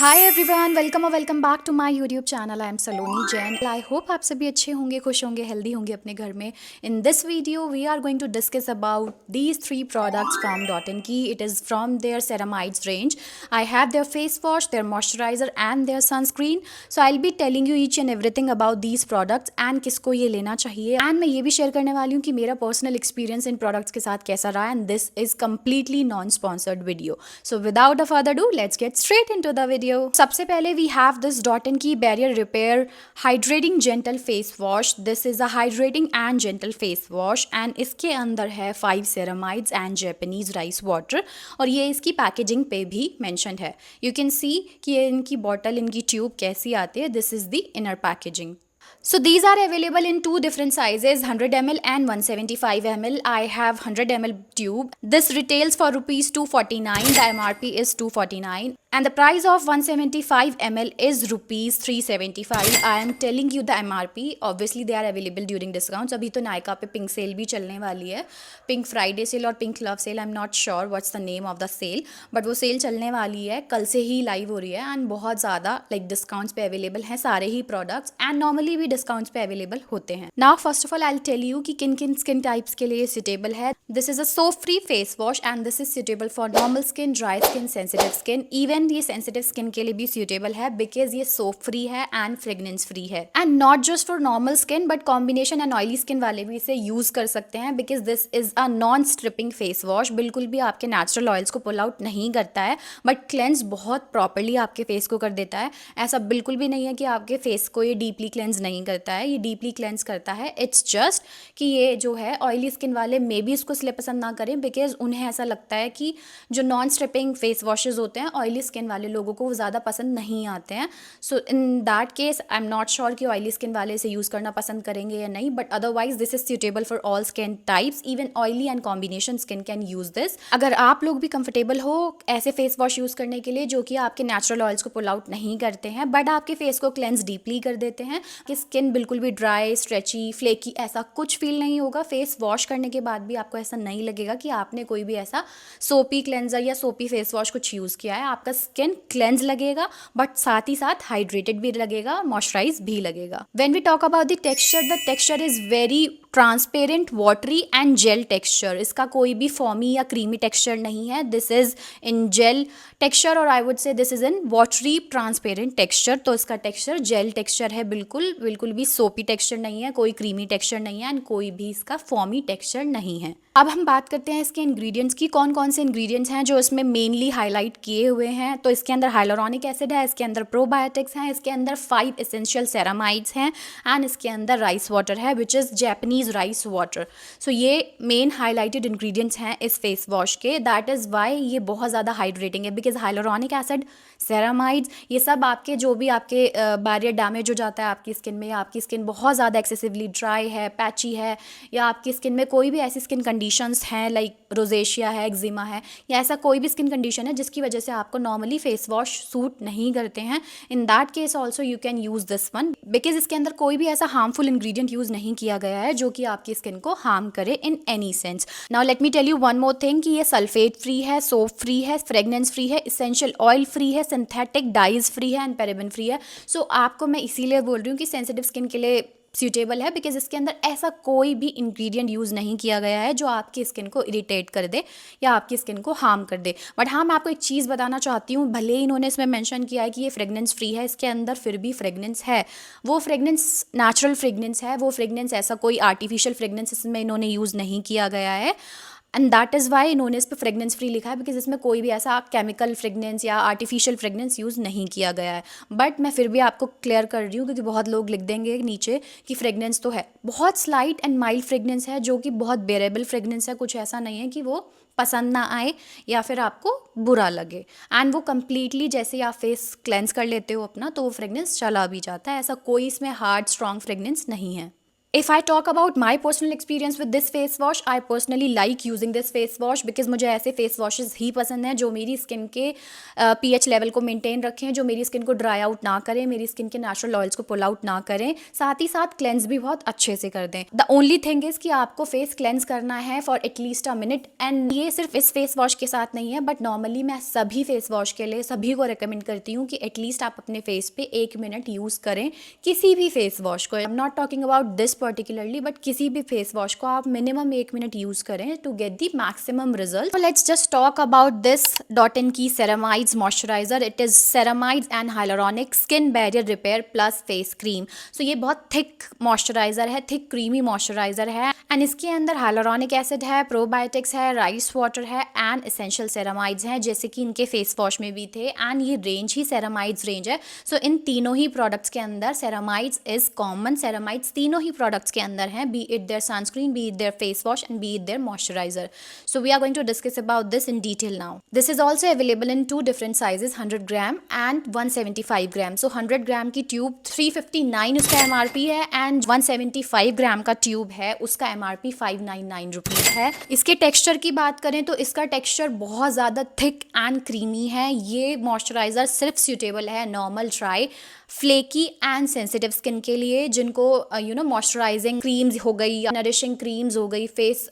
हाय everyone, welcome और welcome back to my YouTube channel. I am Saloni Jain. I hope आप सभी अच्छे होंगे, खुश होंगे, हेल्दी होंगे अपने घर में। In this video we are going to discuss about these three products from Dot and Key. It is from their ceramides range. I have their face wash, their moisturizer and their sunscreen. So I'll be telling you each and everything about these products and किसको ये लेना चाहिए। And मैं ये भी share करने वाली हूँ कि मेरा पर्सनल एक्सपीरियंस इन प्रोडक्ट्स के साथ कैसा रहा। And this is completely non sponsored video. So without a further do let's get straight into the video. सबसे पहले we have this Dot and Key barrier repair hydrating gentle face wash. This is a hydrating and gentle face wash and इसके अंदर है 5 ceramides and Japanese rice water. और ये इसकी packaging पे भी मेंशन्ड है। यू कैन सी कि ये इनकी बॉटल, इनकी ट्यूब कैसी आती है। This is the inner packaging. So these are available in two different sizes, 100 ml and 175 ml. I have 100 ml tube. This retails for rupees 249. The MRP is 249 and the price of 175 ml is rupees 375. I am telling you the MRP. Obviously they are available during discounts. अभी तो नायका पे pink cell भी चलने वाली है, pink Friday sale और pink love sale. I am not sure what's the name of the sale, but वो sale चलने वाली है, कल से ही लाइव हो रही है एंड बहुत ज़्यादा डिस्काउंट्स पे अवेलेबल हैं सारे ही प्रोडक्ट्स एंड नॉर्मली भी डिस्काउंट्स पे अवेलेबल होते हैं। Now first of all I will tell you कि किन किन स्किन टाइप्स के लिए सुटेबल है। This is a soap free face wash and this is suitable for normal skin, dry skin, sensitive skin. Even ये sensitive skin के लिए भी सुटेबल है बिकॉज ये सोप फ्री है एंड फ्रेग्रेंस फ्री है। And not just for normal skin but combination and oily skin वाले भी इसे यूज कर सकते हैं because this is a non stripping face wash. बिल्कुल भी आपके नेचुरल ऑयल्स को पुल आउट नहीं करता है बट क्लेंस बहुत प्रॉपरली आपके फेस को कर देता है। ऐसा बिल्कुल भी नहीं है कि आपके फेस को ये डीपली क्लेंस नहीं करता है, ये डीपली क्लेंस करता है। इट्स जस्ट कि ये जो है ऑयली स्किन वाले मे भी इसको इसलिए पसंद ना करें बिकॉज उन्हें ऐसा लगता है कि जो नॉन स्ट्रिपिंग फेस वॉशेज होते हैं ऑयली स्किन वाले लोगों को वो ज़्यादा पसंद नहीं आते हैं। So in that case I am not sure कि ऑयली स्किन वाले इसे यूज़ करना पसंद करेंगे या नहीं, but otherwise this is suitable for all skin types. Even oily and combination skin can use this. अगर आप लोग भी कंफर्टेबल हो ऐसे फेस वॉश यूज़ करने के लिए जो कि आपके नेचुरल ऑयल्स को पुल आउट नहीं करते हैं बट आपके फेस को क्लेंस डीपली कर देते हैं, कि स्किन बिल्कुल भी ड्राई, स्ट्रेची, फ्लेकी ऐसा कुछ फील नहीं होगा। फेस वॉश करने के बाद भी आपको ऐसा नहीं लगेगा कि आपने कोई भी ऐसा सोपी क्लेंजर या सोपी फेस वॉश कुछ यूज़ किया है। आपका स्किन क्लेंस लगेगा बट साथ ही साथ हाइड्रेटेड भी लगेगा, मॉइस्चराइज भी लगेगा। When we talk about the texture is very transparent, watery and gel texture. इसका कोई भी फॉर्मी या क्रीमी टेक्सचर नहीं है। This is in gel texture और I would say this is in watery transparent texture. तो इसका टेक्सचर जेल टेक्सचर है, बिल्कुल बिल्कुल भी सोपी टेक्सचर नहीं है, कोई क्रीमी टेक्सचर नहीं है एंड कोई भी इसका फॉर्मी टेक्सचर नहीं है। अब हम बात करते हैं इसके इंग्रेडिएंट्स की। कौन कौन से इंग्रेडिएंट्स हैं जो इसमें मेनली हाईलाइट किए हुए हैं। तो इसके अंदर हाइलोरॉनिक एसिड है, इसके अंदर प्रोबायोटिक्स हैं, इसके अंदर 5 एसेंशियल सेरामाइड्स हैं एंड इसके अंदर राइस वाटर है which is Japanese rice water. So ये मेन हाईलाइटेड इंग्रेडिएंट्स हैं इस फेस वॉश के। दैट इज़ वाई ये बहुत ज़्यादा हाइड्रेटिंग है बिकॉज हाइलोरॉनिक एसिड, सेरामाइड्स, ये सब आपके जो भी आपके बैरियर डैमेज हो जाता है आपकी स्किन में, या आपकी स्किन बहुत ज़्यादा एक्सेसिवली ड्राई है, पैची है, या आपकी स्किन में कोई भी ऐसी स्किन कंडीशंस हैं लाइक रोजेशिया है, एक्जिमा है, या ऐसा कोई भी स्किन कंडीशन है जिसकी वजह से आपको नॉर्मली फेस वॉश सूट नहीं करते हैं, इन that case also you can use this one because इसके अंदर कोई भी ऐसा हार्मफुल इंग्रेडिएंट यूज़ नहीं किया गया है जो कि आपकी स्किन को हार्म करे in any sense. Now let me tell you one more thing कि ये सल्फेट फ्री है, सोप फ्री है, फ्रेगनेंस फ्री है, इसेंशियल ऑयल फ्री है, सिंथेटिक डाइज फ्री है एंड पैराबेन फ्री है। सो आपको मैं इसीलिए बोल रही हूँ कि सेंसिटिव स्किन के लिए सूटेबल है बिकॉज इसके अंदर ऐसा कोई भी इंग्रेडिएंट यूज़ नहीं किया गया है जो आपकी स्किन को इरिटेट कर दे या आपकी स्किन को हार्म कर दे। बट हाँ, मैं आपको एक चीज़ बताना चाहती हूँ, भले ही इन्होंने इसमें मेंशन किया है कि ये फ्रेगनेंस फ्री है, इसके अंदर फिर भी फ्रेगनेंस है। वो फ्रेगनेंस नेचुरल फ्रेगनेंस है, वो फ्रेगनेंस ऐसा कोई आर्टिफिशियल फ्रेगनेंस इसमें इन्होंने यूज़ नहीं किया गया है एंड दैट इज़ वाई इन्होंने इस पर फ्रेगनेंस फ्री लिखा है बिकॉज इसमें कोई भी ऐसा केमिकल फ्रेगनेंस या आर्टिफिशियल फ्रेगनेंस यूज़ नहीं किया गया है। बट मैं फिर भी आपको क्लियर कर रही हूँ क्योंकि बहुत लोग लिख देंगे नीचे कि फ्रेगनेंस तो है, बहुत स्लाइट एंड माइल्ड फ्रेगनेंस है जो कि बहुत बेरेबल फ्रेगनेंस है। कुछ ऐसा नहीं है कि वो पसंद ना आए या फिर आपको बुरा लगे एंड वो कम्प्लीटली जैसे आप फेस क्लेंस कर लेते हो अपना तो वो फ्रेगनेंस चला भी जाता है। ऐसा कोई इसमें हार्ड स्ट्रॉन्ग फ्रेगनेंस नहीं है। If I talk about my personal experience with this face wash, I personally like using this face wash because मुझे ऐसे फेस वॉशेज़ ही पसंद हैं जो मेरी स्किन के pH लेवल को मेंटेन रखें, जो मेरी स्किन को ड्राई आउट ना करें, मेरी स्किन के नेचुरल ऑयल्स को पुल आउट ना करें, साथ ही साथ क्लेंस भी बहुत अच्छे से कर दें. द ओनली थिंग इज़ कि आपको फेस क्लेंस करना है for at least a minute. And ये सिर्फ इस फेस वॉश के साथ नहीं है, बट नॉर्मली मैं सभी फेस वॉश के लिए सभी को रिकमेंड करती हूँ कि एटलीस्ट आप अपने फेस पे 1 मिनट यूज़ करें किसी भी फेस वॉश को. I am not talking about this particularly, but किसी भी फेस वॉश को आप मिनिमम 1 मिनट यूज़ करें to get the maximum result. Let's just talk about this Dot and Key ceramides moisturizer. It is ceramides and hyaluronic skin barrier repair plus face cream. So ये बहुत thick moisturizer है, thick creamy moisturizer है. And इसके अंदर hyaluronic acid है, probiotics है, rice water है and essential ceramides हैं, जैसे कि इनके फेस वॉश में भी थे. एंड ये रेंज ही सेरामाइड्स रेंज है. सो इन तीनों ही प्रोडक्ट्स के अंदर सेरामाइड्स इज कॉमन. सेरामाइड्स तीनों ही प्रोडक्ट्स के अंदर हैं, be it there sunscreen, be it there face wash and be it there moisturiser. So we are going to discuss about this in detail now. This is also available in 2 different sizes, 100 gram and 175 gram. So 100 gram की tube 359 उसका MRP है and 175 ग्राम का tube है उसका MRP 599 rupees है. इसके texture की बात करें तो इसका टेक्सचर बहुत ज़्यादा थिक एंड क्रीमी है. ये मॉइस्चराइज़र सिर्फ सूटेबल है normal, dry, flaky and sensitive skin के लिए, जिनको मॉइस्चराइजिंग क्रीम्स हो गई या नरिशिंग क्रीम्स हो गई, फेस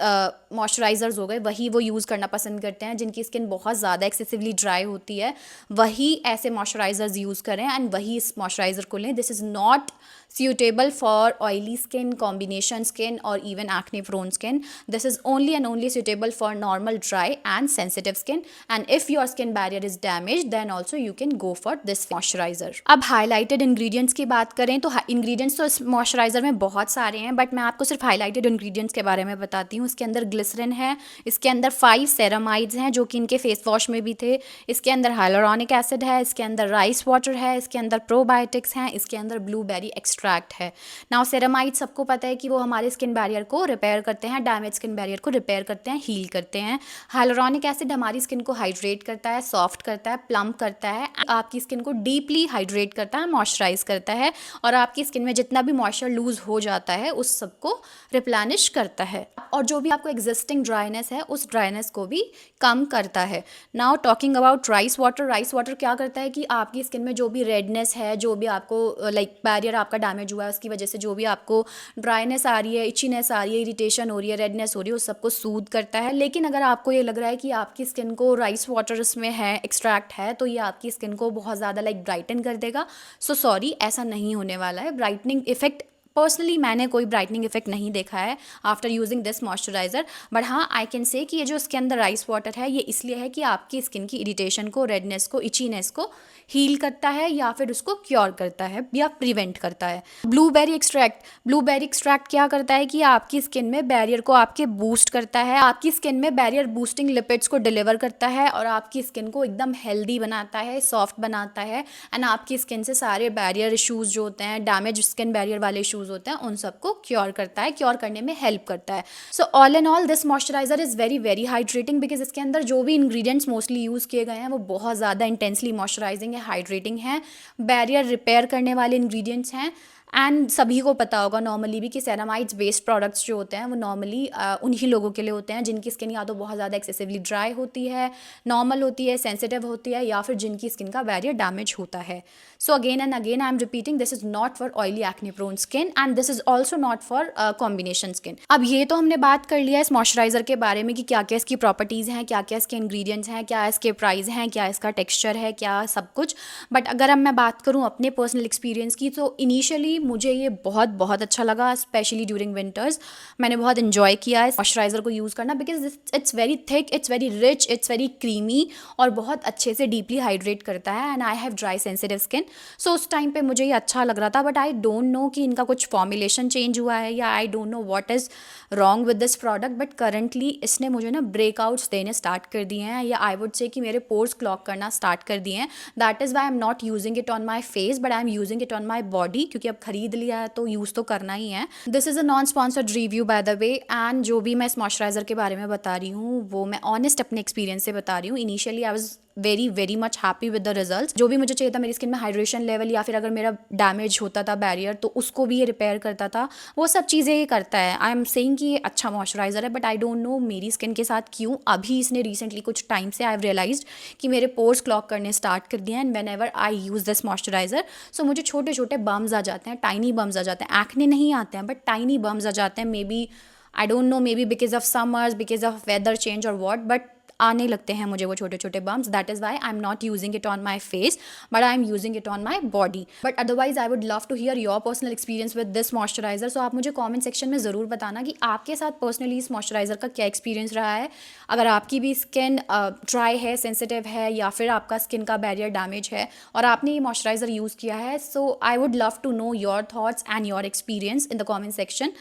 मॉइस्चराइजर्स हो गए, वही वो यूज़ करना पसंद करते हैं. जिनकी स्किन बहुत ज़्यादा एक्सेसिवली ड्राई होती है वही ऐसे मॉइस्चराइजर्स यूज़ करें एंड वही इस मॉइस्चराइज़र को लें. This is not suitable for oily skin, combination skin or even acne prone skin. This is only and only suitable for normal, dry and sensitive skin, and if your skin barrier is damaged then also you can go for this moisturizer. अब highlighted ingredients की बात करें तो ingredients तो इस moisturizer में बहुत सारे हैं, बट मैं आपको सिर्फ highlighted ingredients के बारे में बताती हूँ. इसके अंदर ग्लिसरीन है, इसके अंदर 5 सेरामाइड्स हैं जो कि इनके फेस वॉश में भी थे, इसके अंदर हाइलुरोनिक एसिड है, इसके अंदर राइस वाटर है, इसके अंदर प्रोबायोटिक्स हैं, इसके अंदर ब्लूबेरी एक्सट्रैक्ट है. नाउ सेरामाइड सबको पता है कि वो हमारे स्किन बैरियर को रिपेयर करते हैं, डैमेज स्किन बैरियर को रिपेयर करते हैं, हील करते हैं. हाइलुरोनिक एसिड हमारी स्किन को हाइड्रेट करता है, सॉफ्ट करता है, प्लम्प करता है, आपकी स्किन को डीपली हाइड्रेट करता है, मॉइस्चराइज करता है और आपकी स्किन में जितना भी मॉइस्चर लूज हो जाता है उस सबको रिप्लेनिश करता है और जो भी आपको एग्जिस्टिंग ड्राइनेस है उस ड्राइनेस को भी कम करता है. Now talking about rice water. Rice water क्या करता है कि आपकी स्किन में जो भी रेडनेस है, जो भी आपको लाइक बैरियर आपका डैमेज हुआ है उसकी वजह से जो भी आपको ड्राइनेस आ रही है, इचीनेस आ रही है, इरिटेशन हो रही है, रेडनेस हो रही है, उस सबको सूद करता है. लेकिन अगर आपको ये लग रहा है कि आपकी स्किन को राइस वाटर इसमें है, एक्सट्रैक्ट है, तो ये आपकी स्किन को बहुत ज़्यादा लाइक ब्राइटन कर देगा. सो सॉरी, ऐसा नहीं होने वाला है. ब्राइटनिंग इफेक्ट पर्सनली मैंने कोई ब्राइटनिंग इफेक्ट नहीं देखा है after using this moisturiser, but हाँ आई कैन से कि ये जो इसके अंदर राइस वाटर है ये इसलिए है कि आपकी स्किन की इरिटेशन को, रेडनेस को, इचीनेस को हील करता है या फिर उसको क्योर करता है या प्रिवेंट करता है. ब्लूबेरी एक्सट्रैक्ट क्या करता है कि आपकी स्किन में बैरियर को आपके बूस्ट करता है, आपकी स्किन में बैरियर बूस्टिंग लिपिड्स को डिलीवर करता है और आपकी स्किन को एकदम हेल्दी बनाता है, सॉफ्ट बनाता है एंड आपकी स्किन से सारे बैरियर इशूज़ जो होते हैं, डैमेज स्किन बैरियर वाले इशूज़ होते हैं, उन सबको क्योर करता है, क्योर करने में हेल्प करता है. So all in all this moisturiser is very very hydrating because इसके अंदर जो भी इंग्रेडिएंट्स मोस्टली यूज़ किए गए हैं वो बहुत ज़्यादा इंटेंसली मॉइस्चराइजिंग है, हाइड्रेटिंग है, बैरियर रिपेयर करने वाले इंग्रेडिएंट्स हैं. एंड सभी को पता होगा नॉर्मली भी कि सेरामाइड्स बेस्ड प्रोडक्ट्स जो होते हैं वो नॉर्मली उन्हीं लोगों के लिए होते हैं जिनकी स्किन या तो बहुत ज़्यादा एक्सेसिवली ड्राई होती है, नॉर्मल होती है, सेंसिटिव होती है या फिर जिनकी स्किन का बैरियर डैमेज होता है. So again and again I am repeating, this is not for oily acne prone skin and this is also not for combination skin. अब ये तो हमने बात कर लिया इस मॉइस्चराइज़र के बारे में कि क्या क्या इसकी प्रॉपर्टीज़ हैं, क्या क्या इसके इंग्रेडिएंट्स हैं, क्या इसके प्राइस हैं, क्या इसका टेक्सचर है, क्या सब कुछ. बट अगर अब मैं बात करूँ अपने पर्सनल एक्सपीरियंस की तो इनिशियली मुझे ये बहुत अच्छा लगा, स्पेशली ड्यूरिंग विंटर्स. मैंने बहुत इन्जॉय किया है मॉइस्चराइज़र को यूज़ करना because it's very thick, it's very rich, it's very creamy और बहुत अच्छे से डीपली हाइड्रेट करता है and I have dry sensitive skin. So उस टाइम पे मुझे ये अच्छा लग रहा था बट आई डोंट नो कि इनका कुछ फॉर्मुलेशन चेंज हुआ है या आई don't know what is wrong with this product. But currently इसने मुझे ना ब्रेकआउट्स देने स्टार्ट कर दिए हैं या आई वुड से कि मेरे पोर्स क्लॉग करना स्टार्ट कर दिए हैं. That is why I am not using it on my face but I am using it on my body, क्योंकि अब खरीद लिया है तो यूज़ तो करना ही है. This is a non sponsored review bye the way and जो भी मैं इस मॉइस्चराइज़र के बारे में बता रही हूँ वो मैं ऑनेस्ट अपने एक्सपीरियंस से बता रही हूँ. Initially I was very very much happy with the result. जो भी मुझे चाहिए था मेरी स्किन में हाइड्रेशन लेवल या फिर अगर मेरा डैमेज होता था बैरियर तो उसको भी ये रिपेयर करता था, वो सब चीज़ें ये करता है। आई एम सेइंग कि ये अच्छा मॉइस्चराइज़र है, बट आई डोंट नो मेरी स्किन के साथ क्यों अभी इसने रिसेंटली कुछ टाइम से आई हैव रियलाइज्ड कि मेरे पोर्स क्लॉग करने स्टार्ट कर दिए हैं। And whenever I use this moisturizer so मुझे छोटे छोटे बम्स आ जाते हैं, टाइनी बम्स आ जाते हैं, एक्ने नहीं आते हैं बट टाइनी बम्स आ जाते हैं। Maybe I don't know, maybe because of summers, because of weather change और वॉट, बट आने लगते हैं मुझे वो छोटे छोटे bumps. That is why I am not using it on my face but I am using it on my body. But otherwise I would love to hear your personal experience with this moisturizer. So आप मुझे comment section में ज़रूर बताना कि आपके साथ personally इस moisturiser का क्या एक्सपीरियंस रहा है। अगर आपकी भी स्किन ड्राई है, सेंसिटिव है, या फिर आपका स्किन का बैरियर डैमेज है और आपने ये मॉइस्चराइजर यूज़ किया है, so I would love to know your thoughts and your experience in the comment section.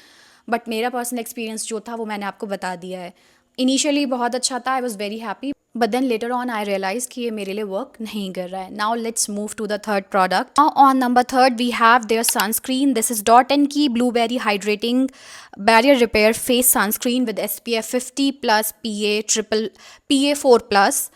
But मेरा पर्सनल एक्सपीरियंस जो था वो मैंने आपको बता दिया है। इनिशियली बहुत अच्छा था, I was very happy, but then later on I realize कि ये मेरे लिए वर्क नहीं कर रहा है। Now let's move to the third product. Now on number third we have their sunscreen. This is Dot and Key blueberry hydrating barrier repair face sunscreen with SPF 50 plus PA4+,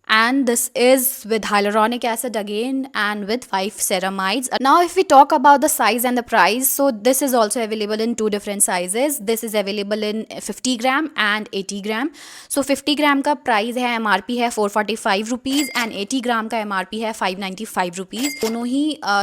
and this is with hyaluronic acid again and with 5 ceramides. Now if we talk about the size and the price, so this is also available in 2 different sizes. This is available in 50 gram and 80 gram. So 50 gram का price है, MRP है 445 rupees and 80 gram का MRP है 595 rupees. दोनों ही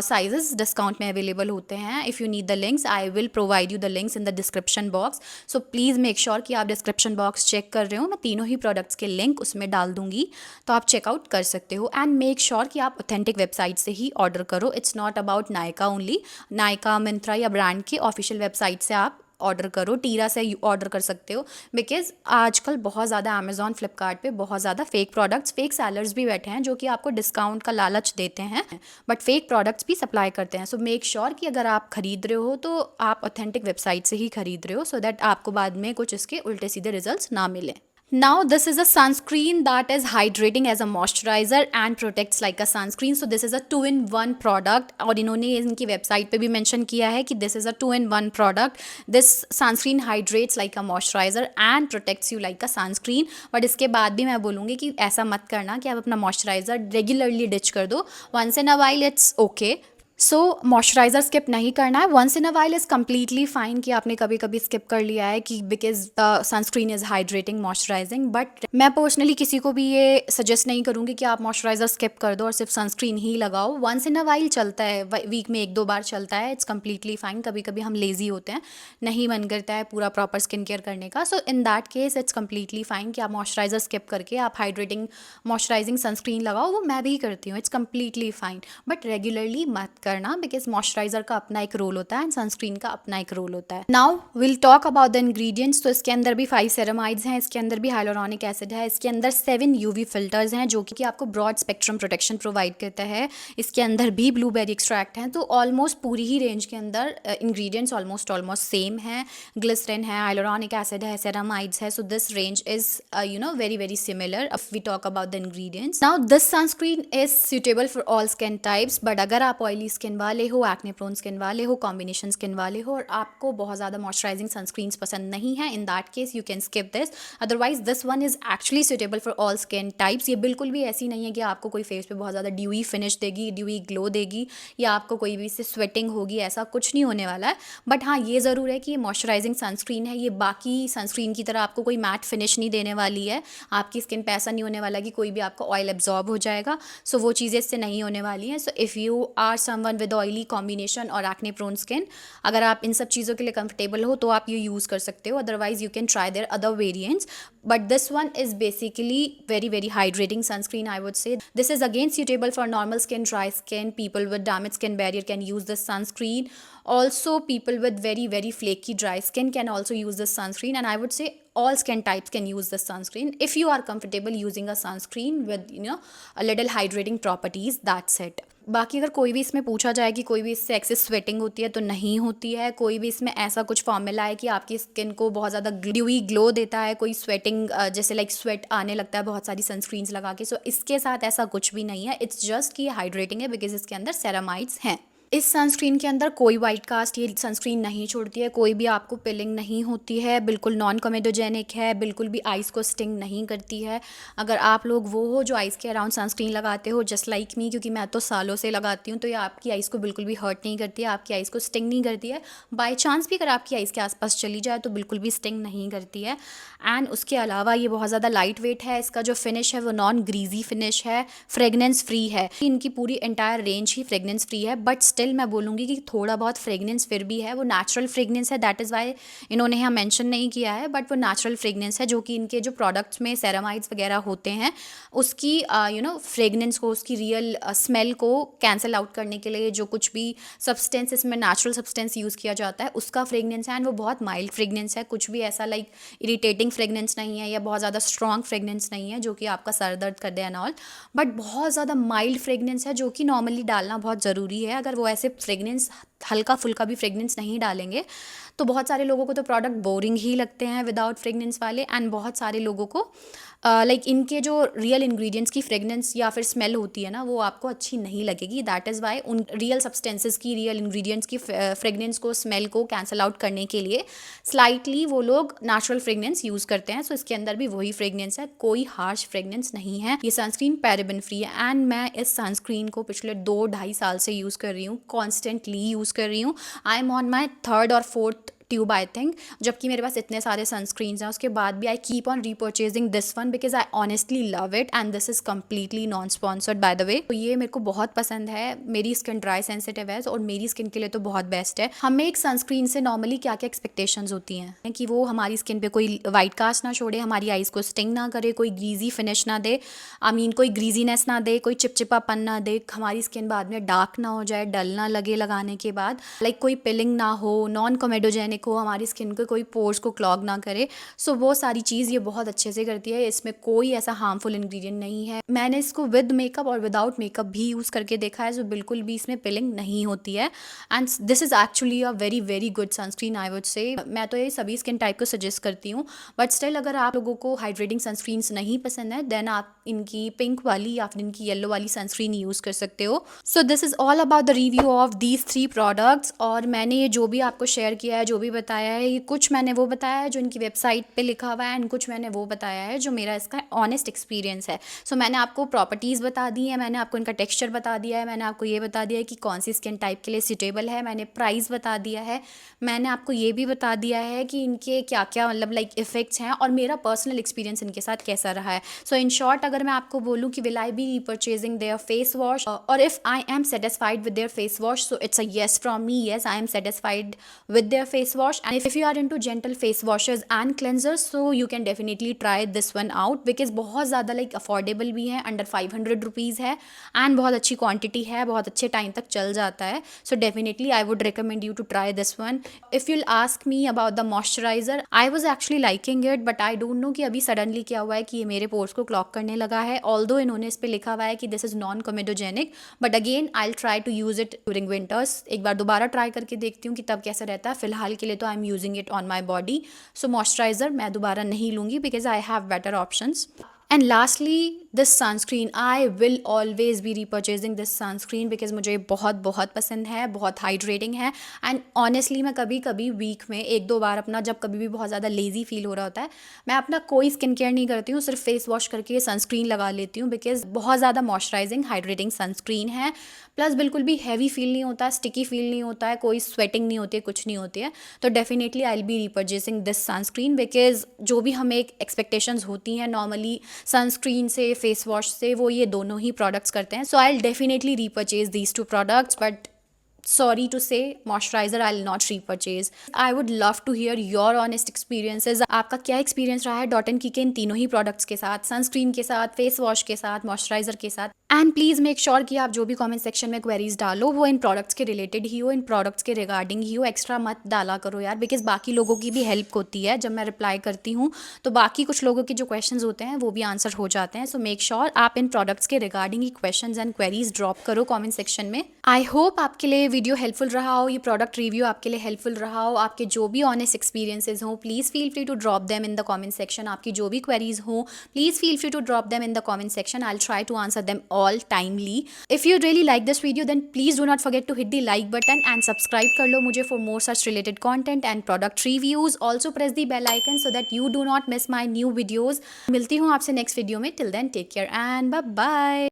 sizes discount में available होते हैं. If you need the links, I will provide you the links in the description box. So please make sure कि आप description box check कर रहे हो. मैं तीनों ही products के link उसमें डाल दूंगी, तो आप चेकआउट कर सकते हो। एंड मेक श्योर कि आप ऑथेंटिक वेबसाइट से ही ऑर्डर करो। It's not about Nykaa only. Nykaa, Myntra या ब्रांड की ऑफिशियल वेबसाइट से आप ऑर्डर करो, टीरा से ऑर्डर कर सकते हो, बिकॉज आजकल बहुत ज़्यादा अमेजॉन, फ्लिपकार्ट पे बहुत ज़्यादा फेक प्रोडक्ट्स, फेक सेलर्स भी बैठे हैं जो कि आपको डिस्काउंट का लालच देते हैं बट फेक प्रोडक्ट्स भी सप्लाई करते हैं। सो मेक श्योर कि अगर आप खरीद रहे हो तो आप ऑथेंटिक वेबसाइट से ही खरीद रहे हो, सो दैट आपको बाद में कुछ इसके उल्टे सीधे रिजल्ट्स ना मिलें। Now this is a sunscreen that is hydrating as a moisturizer and protects like a sunscreen. So this is a 2-in-1 product और इन्होंने इनकी वेबसाइट पे भी मेंशन किया है कि this is a 2-in-1 product. This sunscreen hydrates like a moisturizer and protects you like a sunscreen. But इसके बाद भी मैं बोलूँगी कि ऐसा मत करना कि आप अपना मॉइस्चराइज़र रेगुलरली डिच कर दो। Once in a while it's okay. So moisturiser skip नहीं करना है। Once in a while is completely fine कि आपने कभी कभी स्किप कर लिया है कि because the sunscreen is hydrating, moisturising. But मैं पर्सनली किसी को भी ये सजेस्ट नहीं करूँगी कि आप मॉइस्चराइज़र स्किप कर दो और सिर्फ सनस्क्रीन ही लगाओ। वंस इन अ वाइल चलता है, वीक में 1-2 बार चलता है, इट्स कम्प्लीटली फाइन। कभी कभी हम लेज़ी होते हैं, नहीं मन करता है पूरा प्रॉपर स्किन केयर करने का, so in that case it's completely fine कि आप मॉइस्चराइज़र स्किप करके आप हाइड्रेटिंग मॉइस्चराइजिंग सनस्क्रीन लगाओ। वो मैं भी करती हूँ, it's completely fine, but regularly मत करना बिकॉज मॉइस्चराइजर का अपना एक रोल होता है एंड सनस्क्रीन का अपना एक रोल होता है। Now will talk about the ingredients. तो इसके अंदर भी 5 सेरामाइड्स हैं, इसके अंदर भी हाइलुरोनिक एसिड है, इसके अंदर 7 यूवी फिल्टर्स हैं जो कि आपको ब्रॉड स्पेक्ट्रम प्रोटेक्शन प्रोवाइड करता है। इसके अंदर भी ब्लूबेरी एक्सट्रैक्ट हैं। तो ऑलमोस्ट पूरी ही रेंज के अंदर इंग्रेडिएंट्स ऑलमोस्ट सेम है। ग्लिसरीन है, हाइलुरोनिक एसिड है, सेरामाइड्स है। So this range is very very similar if we talk about the ingredients. Now this sunscreen is suitable for all skin types, but अगर आप oily skin वाले हो, acne prone skin वाले हो, combination skin वाले हो और आपको बहुत ज़्यादा मॉइस्चराइजिंग सनस्क्रीन्स पसंद नहीं है, इन that case you can skip this. Otherwise this one is actually suitable for all skin types. ये बिल्कुल भी ऐसी नहीं है कि आपको कोई फेस पे बहुत ज़्यादा ड्यूई फिनिश देगी, ड्यूई ग्लो देगी या आपको कोई भी इससे स्वेटिंग होगी, ऐसा कुछ नहीं होने वाला है। बट हाँ, ये ज़रूर है कि ये मॉइस्चराइजिंग सनस्क्रीन है, ये बाकी सनस्क्रीन की तरह आपको कोई मैट फिनिश नहीं देने वाली है। आपकी स्किन पे ऐसा नहीं होने वाला कि कोई भी आपका ऑयल एब्जॉर्ब हो जाएगा। सो वो चीज़ें इससे नहीं होने वाली हैं। So if you are someone with oily combination और एक्ने प्रोन स्किन, अगर आप इन सब चीज़ों के लिए कंफर्टेबल हो तो आप ये यूज़ कर सकते हो। Otherwise you can try their other variants, but this one is basically very very hydrating sunscreen, I would say. This is again suitable for normal skin, dry skin, people with damaged skin barrier can use this sunscreen. Also people with very very flaky dry skin can also use this sunscreen, and I would say all skin types can use this sunscreen if you are comfortable using a sunscreen with a little hydrating properties. That's it. बाकी अगर कोई भी इसमें पूछा जाए कि कोई भी इससे एक्सेस स्वेटिंग होती है, तो नहीं होती है। कोई भी इसमें ऐसा कुछ फॉर्मूला है कि आपकी स्किन को बहुत ज़्यादा ग्लूई ग्लो देता है, कोई स्वेटिंग जैसे लाइक स्वेट आने लगता है बहुत सारी सनस्क्रीन्स लगा के, सो इसके साथ ऐसा कुछ भी नहीं है। इट्स जस्ट कि हाइड्रेटिंग है बिकॉज इसके अंदर सेरामाइड्स हैं। इस सनस्क्रीन के अंदर कोई वाइट कास्ट ये सनस्क्रीन नहीं छोड़ती है, कोई भी आपको पिलिंग नहीं होती है, बिल्कुल नॉन कमेडोजेनिक है, बिल्कुल भी आइज़ को स्टिंग नहीं करती है। अगर आप लोग वो हो जो आइज़ के अराउंड सनस्क्रीन लगाते हो जस्ट लाइक मी, क्योंकि मैं तो सालों से लगाती हूँ, तो ये आपकी आइज़ को बिल्कुल भी हर्ट नहीं करती है, आपकी आइज़ को स्टिंग नहीं करती है। बाई चांस भी अगर आपकी आइज़ के आसपास चली जाए तो बिल्कुल भी स्टिंग नहीं करती है। एंड उसके अलावा ये बहुत ज़्यादा लाइट वेट है, इसका जो फिनिश है वो नॉन ग्रीजी फिनिश है, फ्रेगनेंस फ्री है। इनकी पूरी एंटायर रेंज ही फ्रेगनेंस फ्री है, बट स्टिल मैं बोलूँगी कि थोड़ा बहुत फ्रेगनेंस फिर भी है। वो नेचुरल फ्रेगनेंस है, दैट इज़ वाई इन्होंने यहाँ मेंशन नहीं किया है, बट वो नेचुरल फ्रेगनेंस है जो कि इनके जो प्रोडक्ट्स में सेरामाइड्स वगैरह होते हैं उसकी फ्रेगनेंस को, उसकी रियल स्मेल को कैंसिल आउट करने के लिए जो कुछ भी सब्सटेंस इसमें नेचुरल सब्सटेंस यूज़ किया जाता है उसका फ्रेगनेंस है। एंड वो बहुत माइल्ड फ्रेगनेंस है, कुछ भी ऐसा लाइक इरिटेटिंग फ्रेगनेंस नहीं है या बहुत ज़्यादा स्ट्रॉन्ग फ्रेगनेंस नहीं है जो कि आपका सर दर्द कर दे एंड ऑल, बट बहुत ज़्यादा माइल्ड फ्रेगनेंस है जो कि नॉर्मली डालना बहुत ज़रूरी है। अगर वो ऐसे फ्रेगनेंस हल्का फुल्का भी फ्रेगनेंस नहीं डालेंगे तो बहुत सारे लोगों को तो प्रोडक्ट बोरिंग ही लगते हैं विदाउट फ्रेगनेंस वाले, एंड बहुत सारे लोगों को लाइक इनके जो रियल इंग्रेडिएंट्स की फ्रेगनेंस या फिर स्मेल होती है ना वो आपको अच्छी नहीं लगेगी। दैट इज़ वाई उन रियल सब्सटेंसेस की, रियल इंग्रेडिएंट्स की फ्रेगनेंस को, स्मेल को कैंसिल आउट करने के लिए स्लाइटली वो लोग नेचुरल फ्रेगनेंस यूज़ करते हैं। सो इसके अंदर भी वही फ्रेगनेंस है, कोई हार्श फ्रेगनेंस नहीं है। ये सनस्क्रीन पैराबेन फ्री है एंड मैं इस सनस्क्रीन को पिछले 2-2.5 साल से यूज़ कर रही हूँ, कॉन्स्टेंटली यूज़ कर रही हूँ। I am on my 3rd और 4th ट्यूब आई थिंक, जबकि मेरे पास इतने सारे सनस्क्रीन्स हैं उसके बाद भी I keep on repurchasing this one because I honestly love it and this is completely non sponsored by the way. तो ये मेरे को बहुत पसंद है, मेरी स्किन ड्राई सेंसिटिव है और मेरी स्किन के लिए तो बहुत बेस्ट है। हमें एक सनस्क्रीन से नॉर्मली क्या क्या एक्सपेक्टेशंस होती हैं कि वो हमारी स्किन पे कोई वाइट कास्ट ना छोड़े, हमारी आइज़ को स्टिंग ना करे, कोई ग्रीजी फिनिश ना दे, कोई ग्रीजीनेस ना दे, कोई चिपचिपापन ना दे, हमारी स्किन बाद में डार्क ना हो जाए, डल ना लगे लगाने के बाद, लाइक कोई पिलिंग ना हो, नॉन कमेडोजेनिक हो, हमारी स्किन के कोई पोर्स को क्लॉग ना करे। सो वो सारी चीज़ ये बहुत अच्छे से करती है, इसमें कोई ऐसा हार्मफुल इंग्रेडिएंट नहीं है। मैंने इसको विद मेकअप और विदाउट मेकअप भी यूज़ करके देखा है, जो बिल्कुल भी इसमें पिलिंग नहीं होती है and this is actually a very very good sunscreen I would से। मैं तो ये सभी स्किन टाइप को सजेस्ट करती हूँ, बट स्टिल अगर आप लोगों को हाइड्रेटिंग सनस्क्रीन्स नहीं पसंद है देन आप इनकी पिंक वाली या फिर इनकी येलो वाली सनस्क्रीन यूज़ कर सकते हो। So this is all about the review of these 3 products. और मैंने ये जो भी आपको शेयर किया है, जो भी बताया है, ये कुछ मैंने वो बताया है जो इनकी वेबसाइट पे लिखा हुआ है एंड कुछ मैंने वो बताया है जो मेरा इसका ऑनेस्ट एक्सपीरियंस है। सो मैंने आपको प्रॉपर्टीज़ बता दी है, मैंने आपको इनका टेक्सचर बता दिया है, मैंने आपको ये बता दिया है कि कौन सी स्किन टाइप के लिए सूटेबल है, मैंने प्राइस बता दिया है, मैंने आपको ये भी बता दिया है कि इनके क्या क्या मतलब लाइक इफ़ेक्ट्स हैं और मेरा पर्सनल एक्सपीरियंस इनके साथ कैसा रहा है। सो इन शॉर्ट अगर मैं आपको बोलूँ कि will I be repurchasing their face wash और if I am satisfied with their face wash, so it's a yes from me, yes I am satisfied with their face wash. And if you are into gentle face washes and cleansers so you can definitely try this one out because बहुत ज़्यादा like affordable भी है, under 500 rupees है and बहुत अच्छी quantity है, बहुत अच्छे टाइम तक चल जाता है। So definitely I would recommend you to try this one. If you'll ask me about the moisturiser, I was actually liking it but I don't know कि अभी सडनली क्या हुआ है कि ये मेरे पोर्स को क्लॉग करने लगा है। ऑल्दो इन्होंने इस पर लिखा हुआ है कि this is non comedogenic, but again I will try to use it during winters. एक बार दोबारा ट्राई करके देखती हूँ कि तब कैसा रहता है। फिलहाल के लिए तो I am using it on my body. So moisturizer मैं दोबारा नहीं लूँगी because I have better options. And lastly this sunscreen, I will always be repurchasing this sunscreen because मुझे बहुत बहुत पसंद है, बहुत हाइड्रेटिंग है एंड ऑनेस्टली मैं कभी कभी वीक में 1-2 बार अपना, जब कभी भी बहुत ज़्यादा लेजी फील हो रहा होता है, मैं अपना कोई स्किन केयर नहीं करती हूँ, सिर्फ फेस वॉश करके सनस्क्रीन लगा लेती हूँ बिकॉज बहुत ज़्यादा मॉइस्चराइजिंग हाइड्रेटिंग सनस्क्रीन है। प्लस बिल्कुल भी हैवी फील नहीं होता है, स्टिकी फील नहीं होता है, कोई स्वेटिंग नहीं होती है, कुछ नहीं होती है। तो definitely I will be repurchasing this sunscreen because जो भी हमें एक एक्सपेक्टेशंस होती हैं नॉर्मली सनस्क्रीन से, फेस वॉश से, वो ये दोनों ही प्रोडक्ट्स करते हैं। So I will definitely repurchase these 2 products but sorry to say moisturizer I'll not repurchase. I would love to hear your honest experiences. आपका क्या एक्सपीरियंस रहा है डॉट एंड की के इन तीनों ही प्रोडक्ट्स के साथ, सनस्क्रीन के साथ, फेस वॉश के साथ, मॉइस्चराइजर के साथ। एंड प्लीज़ मेक श्योर कि आप जो भी कमेंट सेक्शन में क्वेरीज डालो वो इन प्रोडक्ट्स के रिलेटेड ही हो, इन प्रोडक्ट्स के रिगार्डिंग ही हो, एक्स्ट्रा मत डाला करो यार बिकॉज बाकी लोगों की भी हेल्प होती है। जब मैं रिप्लाई करती हूँ तो बाकी कुछ लोगों के जो क्वेश्चंस होते हैं वो भी आंसर हो जाते हैं। सो मेक श्योर आप इन प्रोडक्ट्स के regarding he questions and queries drop करो कमेंट सेक्शन में। आई होप आपके लिए वीडियो हेल्पफुल रहा हो, ये प्रोडक्ट रिव्यू आपके लिए हेल्पफुल रहा हो। आपके जो भी ऑनेस्ट एक्सपीरियंसेस हो please feel free to drop them in the comment section. आपकी जो भी क्वेरीज हो please feel free to drop them in the comment section. I will try to answer them all timely. If you really like this video, then please do not forget to hit the like button and subscribe कर लो मुझे for more such related content and product reviews. Also press the bell icon so that you do not miss my new videos. मिलती हूँ आपसे next video में. Till then, take care and bye bye.